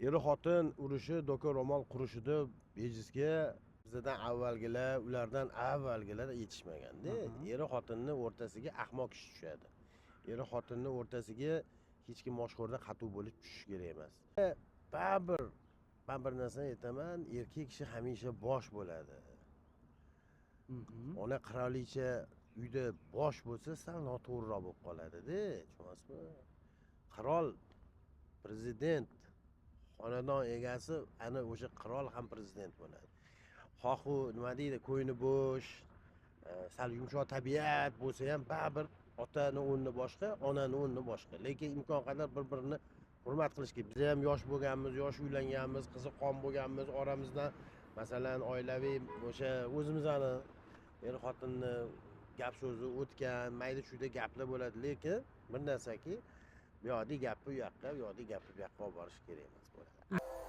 er xotin urushi doka ro'mol qurishida bejizga bizdan avvalgilar ulardan avvalgilar yetishmaganda. Er xotinni o'rtasiga ahmoq kishi tushadi. Er xotinni o'rtasiga hech kim moshxo'rda qatuv bo'lib tushishi kerak emas. Bir narsani aytaman, erkak kishi hamisha bosh bo'ladi. Ona qirolicha uyda bosh bo'lsa sal noto'g'riroq bo'lib qoladi-da, tushunasizmi? Qirol, prezident, xonadon egasi ana o'sha qirol ham prezident bo'ladi. Xohu nima deydi, ko'yni bo'sh, sal yumshoq tabiat bo'lsa ham baribir otani o'rni boshqa, onani o'rni boshqa. Lekin imkon qadar bir-birini hurmat qilish kerak. Biz ham yosh bo'lganmiz, yosh uylanganmiz, qiziqqon bo'lganmiz, oramizdan masalan oilaviy o'sha o'zimizni er xotinni gap so'zi o'tgan, mayli chuyda gaplar bo'ladi, lekin bir narsaki, bu yoqdagi gapni u yoqqa, bu yoqdagi gapni bu yoqqa olib borish kerak emas bo'ladi.